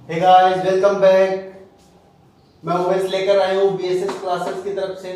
Hey guys, welcome back. मैं ओवेस लेकर आया हूँ बीएसएस क्लासेस की तरफ से।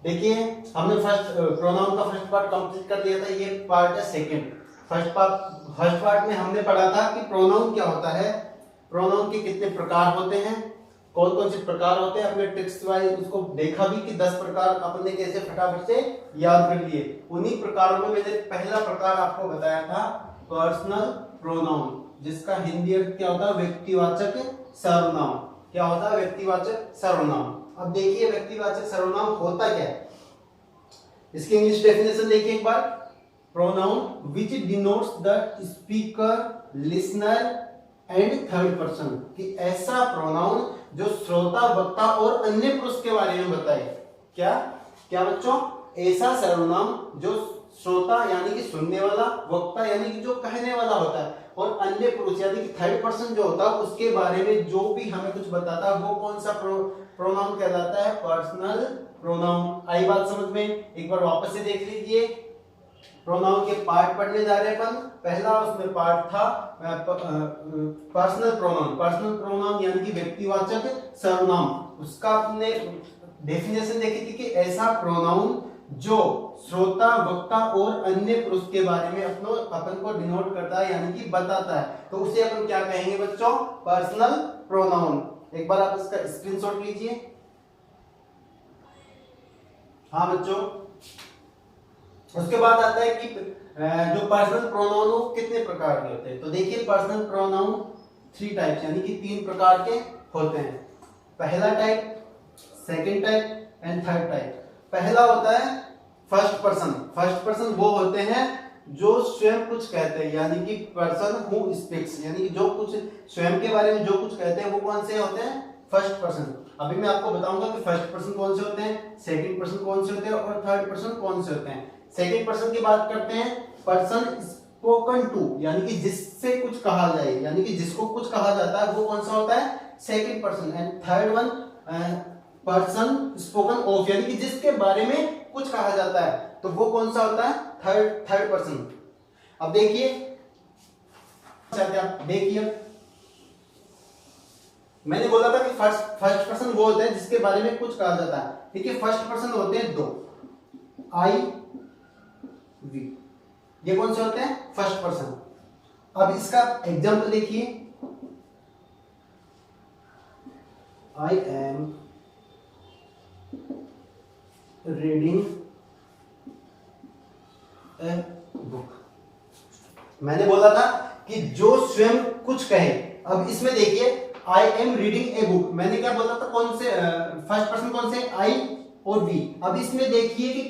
देखिए, हमने फर्स्ट प्रोनाउन का फर्स्ट पार्ट कंप्लीट कर दिया था। ये पार्ट है सेकंड। फर्स्ट पार्ट में हमने पढ़ा था कि प्रोनाउन क्या होता है, प्रोनाउन के कितने प्रकार होते हैं, कौन कौन से प्रकार होते हैं। अपने टेक्स्ट वाइज उसको देखा भी कि 10 प्रकार अपने कैसे फटाफट से याद कर लिए। उन्हीं प्रकारों में मैंने पहला प्रकार आपको बताया था पर्सनल प्रोनाउन, जिसका हिंदी अर्थ क्या होता है, व्यक्तिवाचक सर्वनाम। क्या होता है? व्यक्तिवाचक सर्वनाम। अब देखिए, व्यक्तिवाचक सर्वनाम होता क्या है, इसकी इंग्लिश डेफिनेशन देखिए एक बार। Pronoun which denotes the speaker, listener and third person. कि ऐसा प्रोनाउन जो श्रोता, वक्ता और अन्य पुरुष के बारे में बताए। क्या क्या बच्चों? ऐसा सर्वनाम जो श्रोता यानी कि सुनने वाला, वक्ता यानी कि जो कहने वाला होता है, और अन्य पुरुष यानी कि थर्ड पर्सन जो होता है उसके बारे में जो भी हमें कुछ बताता है, वो कौन सा प्रोनाउन कहलाता है? Personal pronoun. आई बात समझ में? एक बार वापस से देख लीजिए। प्रोनाउन के पार्ट पढ़ने जा रहे हैं अपन। पहला उसमें पार्ट था पर्सनल प्रोनाउन। पर्सनल प्रोनाउन यानी कि व्यक्तिवाचक सर्वनाम। उसका आपने डेफिनेशन देखी थी कि ऐसा प्रोनाउन जो श्रोता, वक्ता और अन्य पुरुष के बारे में अपन को डिनोट करता है यानी कि बताता है, तो उसे अपन क्या कहेंगे बच्चों? Personal pronoun. एक बार आप इसका स्क्रीनशॉट लीजिए। हाँ बच्चों, उसके बाद आता है कि जो पर्सनल प्रोनाउन हो कितने प्रकार के होते हैं। तो देखिए, पर्सनल प्रोनाउन 3 टाइप्स यानी कि 3 प्रकार के होते हैं। पहला type, second type and third type. पहला होता है फर्स्ट पर्सन। फर्स्ट पर्सन वो होते हैं जो स्वयं कुछ कहते हैं, यानी कि पर्सन हु स्पीक्स, यानी कि जो कुछ स्वयं के बारे में जो कुछ कहते हैं वो कौन से होते हैं? First person. अभी मैं आपको बताऊंगा कि फर्स्ट पर्सन कौन से होते हैं, सेकंड पर्सन कौन से होते हैं और थर्ड पर्सन कौन से होते हैं। सेकंड पर्सन की बात करते हैं, पर्सन स्पोकन टू, यानी कि जिससे कुछ कहा जाए, यानी कि जिसको कुछ कहा जाता है वो कौन सा होता है? Second person. And third one person spoken of, यानी कि जिसके बारे में कुछ कहा जाता है, तो वो कौन सा होता है? Third person. अब देखिए, मैंने बोला था कि फर्स्ट पर्सन वो होता है जिसके बारे में कुछ कहा जाता है। ठीक है, फर्स्ट पर्सन होते हैं 2, आई वी। ये कौन से होते हैं? First person. अब इसका एग्जांपल देखिए। I am reading a book. मैंने बोला था कि जो स्वयं कुछ कहे। अब इसमें देखिए, I am reading a book, मैंने क्या बोला था? कौन से फर्स्ट पर्सन कौन से? आई और वी। अब इसमें देखिए कि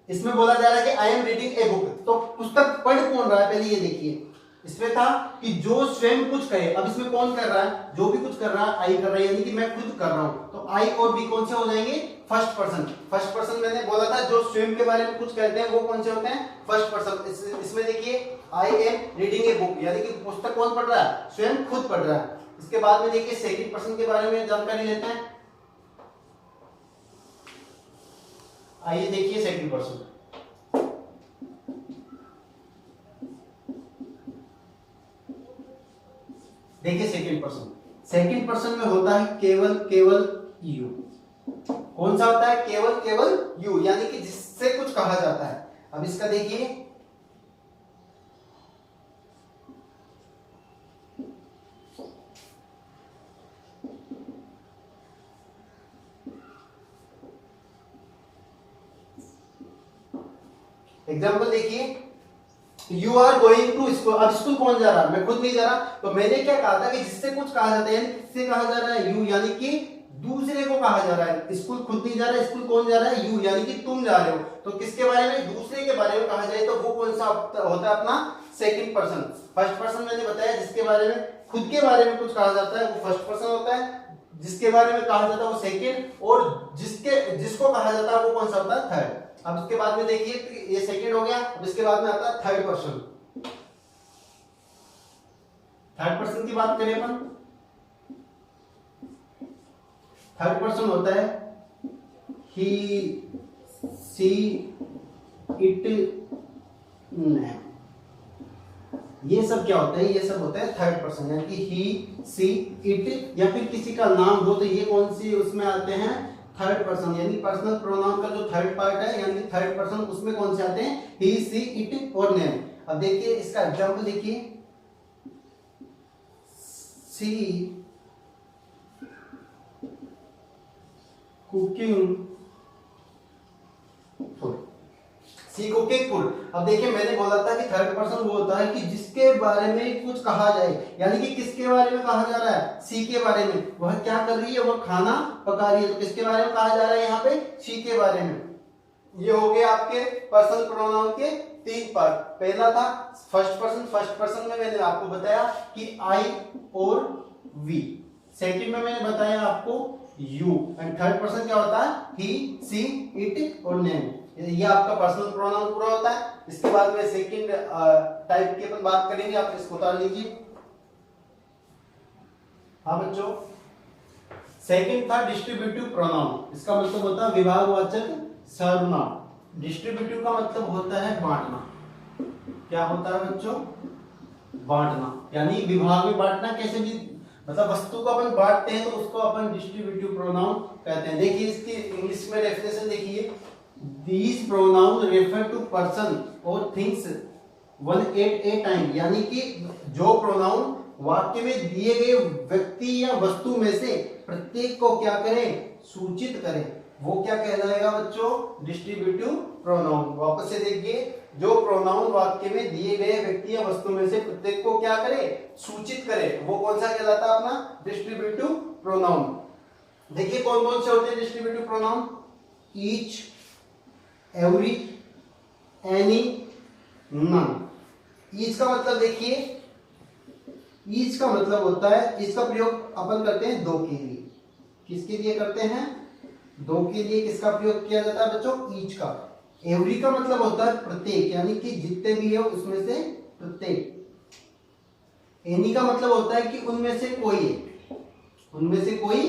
इसमें बोला जा रहा है कि I am reading a book, तो पुस्तक पढ़ कौन रहा है? पहले ये देखिए, इसमें था कि जो स्वयं कुछ कहे। अब इसमें कौन कर रहा है? जो भी कुछ कर रहा है आई कर रहा है, यानी कि मैं खुद कर रहा हूं। तो आई और बी कौन से हो जाएंगे? First person. फर्स्ट पर्सन मैंने बोला था जो स्वयं के बारे में कुछ कहते हैं वो कौन से होते हैं? First person. इसमें देखिए, I am reading a book, यानी कि पुस्तक कौन पढ़ रहा है? स्वयं खुद पढ़ रहा है। इसके बाद में देखिए, सेकंड पर्सन के बारे में जानकारी लेते हैं। आइए देखिए सेकंड पर्सन। देखिए सेकंड पर्सन में होता है केवल यू। कौन सा होता है? केवल यू, यानी कि जिससे कुछ कहा जाता है। अब इसका देखिए, एग्जाम्पल देखिए, you are going to school. अब स्कूल कौन जा रहा है? मैं खुद नहीं जा रहा। तो मैंने क्या कहा था कि जिससे कुछ कहा जाता है, यानी किससे कहा जा रहा है? यू, यानी कि दूसरे को कहा जा रहा है। स्कूल खुद नहीं जा रहा है, स्कूल कौन जा रहा है? यू, यानी कि तुम जा रहे हो। तो किसके बारे में? दूसरे के बारे में कहा जाए तो वो कौन सा होता है? अपना सेकंड पर्सन। फर्स्ट पर्सन मैंने बताया जिसके बारे में, खुद के बारे में कुछ कहा जाता है वो फर्स्ट पर्सन होता है। जिसके बारे में कहा जाता है वो सेकंड, और जिसको कहा जाता है वो कौन सा होता है? थर्ड। अब इसके बाद में देखिए, ये सेकंड हो गया। अब इसके बाद में आता है थर्ड पर्सन। थर्ड पर्सन की बात करें अपन, थर्ड पर्सन होता है ही, सी, इट, ये सब क्या होता है, ये सब होता है थर्ड पर्सन, यानी कि ही, सी, इट या फिर किसी का नाम हो तो ये कौन सी उसमें आते हैं, थर्ड पर्सन, यानी पर्सनल प्रोनाउन का जो थर्ड पार्ट है यानी थर्ड पर्सन, उसमें कौन से आते हैं, ही, सी, इट और नेम। अब देखिए इसका एग्जांपल देखिए, सी कुकिंग फूड, सी कुकिंग फूड। अब देखिए मैंने बोला था कि थर्ड पर्सन वो होता है कि जिसके बारे में कुछ कहा जाए, यानी कि किसके बारे में कहा जा रहा है, सी के बारे में, वह क्या कर रही है, वह खाना पका रही है, तो किसके बारे में कहा जा रहा है यहाँ पे, सी के बारे में। ये हो गए आपके पर्सनल प्रोनाउन के तीन पार्ट। पहला था फर्स्ट पर्सन, फर्स्ट पर्सन में मैंने आपको बताया कि आई और वी, सेकंड में मैंने बताया आपको यू, एंड थर्ड पर्सन क्या होता है, ही, सी, इट और नेम। ये आपका पर्सनल प्रोनाउन पूरा होता है। इसके बाद में सेकंड टाइप की अपन बात करेंगे, आप इसको उतार लीजिए। हाँ बच्चों, सेकंड था डिस्ट्रीब्यूटिव प्रोनाउन, इसका मतलब होता है विभागवाचक सर्वनाम। डिस्ट्रीब्यूटिव का मतलब होता है बांटना। क्या होता है बच्चों, बांटना, यानी विभाग में बांटना। कैसे भी मतलब वस्तु को अपन बांटते हैं तो उसको अपन डिस्ट्रीब्यूटिव प्रोनाउन कहते हैं। देखिए इसकी इंग्लिश में डेफिनेशन देखिए, these pronoun refer to person or things one at a time, यानी कि जो प्रोनाउन वाक्य में दिए गए व्यक्ति या वस्तु में से प्रत्येक को क्या करें, सूचित करें, वो क्या कहलाएगा बच्चों, डिस्ट्रीब्यूटिव प्रोनाउन। वापस से देखिए, जो प्रोनाउन वाक्य में दिए गए व्यक्ति या वस्तु में से प्रत्येक को क्या करे, सूचित करे, वो कौन सा कहलाता है अपना, डिस्ट्रीब्यूटिव प्रोनाउन। देखिए कौन कौन से होते हैं distributive pronoun, each, every, any, none. Each का मतलब देखिए, ईच का मतलब होता है, इसका प्रयोग अपन करते हैं दो के लिए। किसके लिए करते हैं, दो के लिए। किसका प्रयोग किया जाता है बच्चों, ईच का। एवरी का मतलब होता है प्रत्येक, यानी कि जितने भी है उसमें से प्रत्येक। एनी का मतलब होता है कि उनमें से कोई एक, उनमें से कोई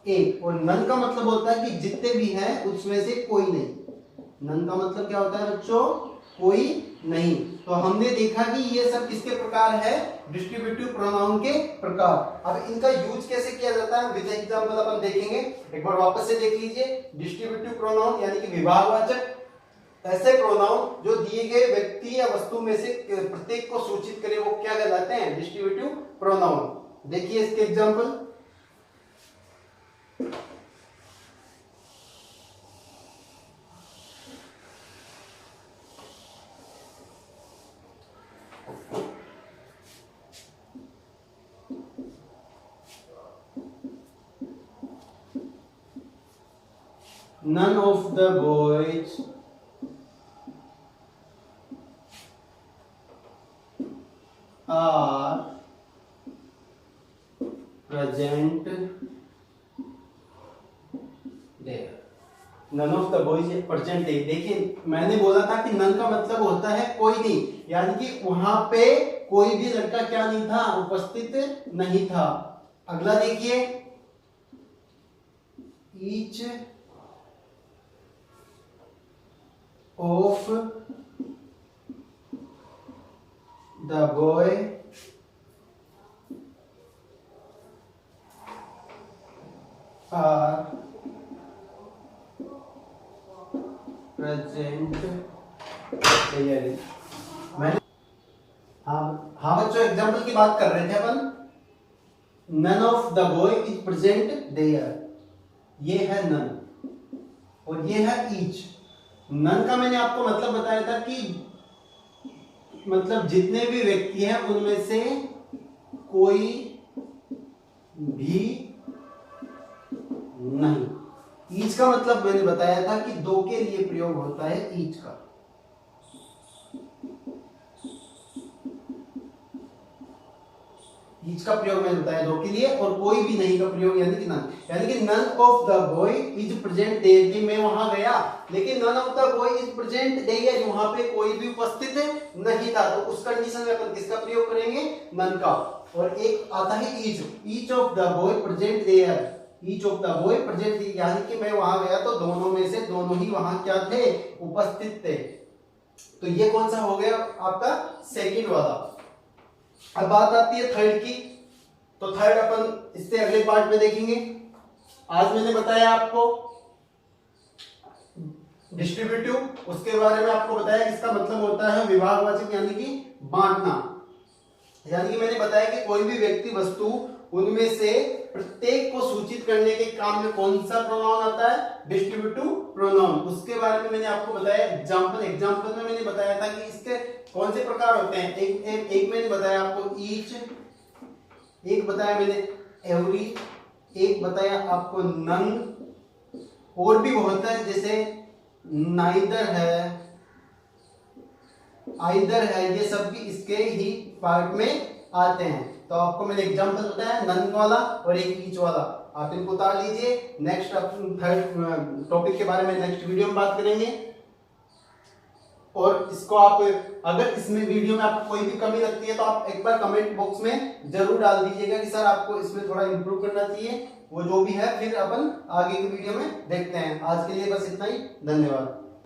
एक। और नन का मतलब होता है कि जितने भी हैं उसमें से कोई नहीं। नन का मतलब क्या होता है बच्चों, कोई नहीं। तो हमने देखा कि ये सब किसके प्रकार है, डिस्ट्रीब्यूटिव प्रोनाउन के प्रकार। अब इनका यूज कैसे किया जाता है विद एग्जांपल अपन देखेंगे। एक बार वापस से देख लीजिए, डिस्ट्रीब्यूटिव प्रोनाउन यानी कि विभागवाचक ऐसे प्रोनाउन जो दिए गए व्यक्ति या वस्तु में से प्रत्येक को सूचित करे, वो क्या कहलाते हैं, डिस्ट्रीब्यूटिव प्रोनाउन। देखिए इसके example, none of the boys are present there. None of the boys are present there. देखिए मैंने बोला था कि none का मतलब होता है कोई नहीं, यानी कि वहां पे कोई भी लड़का क्या नहीं था, उपस्थित नहीं था। अगला देखिए, each of the boy are present here. मैंने हाँ बच्चों एग्जाम्पल की बात कर रहे थे अपन। none of the boy is present there, ये है none और ये है each। नन का मैंने आपको मतलब बताया था कि मतलब जितने भी व्यक्ति हैं उनमें से कोई भी नहीं। ईच का मतलब मैंने बताया था कि दो के लिए प्रयोग होता है ईच का। ईच का प्रयोग मैंने बताया दो के लिए, और कोई भी नहीं का प्रयोग यानी कि नन। यानी कि none of the boy is present there, कि मैं वहां गया लेकिन none of the boy is present there, वहां पे कोई भी उपस्थित नहीं था, तो उस कंडीशन में अपन किसका प्रयोग करेंगे, नन का। और एक आता है each, each of the boy present there, each of the boy present, यानी कि मैं वहां गया तो दोनों में से दोनों ही वहां क्या थे, उपस्थित थे। तो ये कौन सा हो गया आपका सेकंड वाला। अब बात आती है थर्ड की, तो थर्ड अपन इससे अगले पार्ट में देखेंगे। आज मैंने बताया आपको डिस्ट्रीब्यूटिव, उसके बारे में आपको बताया इसका मतलब होता है विभागवाचक यानी कि बांटना। यानी कि मैंने बताया कि कोई भी व्यक्ति वस्तु उनमें से प्रत्येक को सूचित करने के काम में कौन सा प्रोनाउन आता है, डिस्ट्रीब्यूटिव प्रोनाउन। उसके बारे में मैंने आपको बताया एग्जांपल में मैंने बताया था कि इसके कौन से प्रकार होते हैं। एक मैंने बताया आपको ईच, एक बताया मैंने एवरी, एक बताया आपको नन, और भी बहुत है जैसे नाइदर है, आइदर है, ये सब भी इसके ही पार्ट में आते हैं। तो आपको मैंने एग्जांपल बताया नन वाला और एक ईच वाला, आप इनको उतार लीजिए। नेक्स्ट थर्ड टॉपिक के बारे में नेक्स्ट वीडियो में बात करेंगे। और इसको आप अगर इसमें वीडियो में आपको कोई भी कमी लगती है तो आप एक बार कमेंट बॉक्स में जरूर डाल दीजिएगा कि सर आपको इसमें थोड़ा इंप्रूव करना चाहिए। वो जो भी है फिर अपन आगे की वीडियो में देखते हैं। आज के लिए बस इतना ही, धन्यवाद।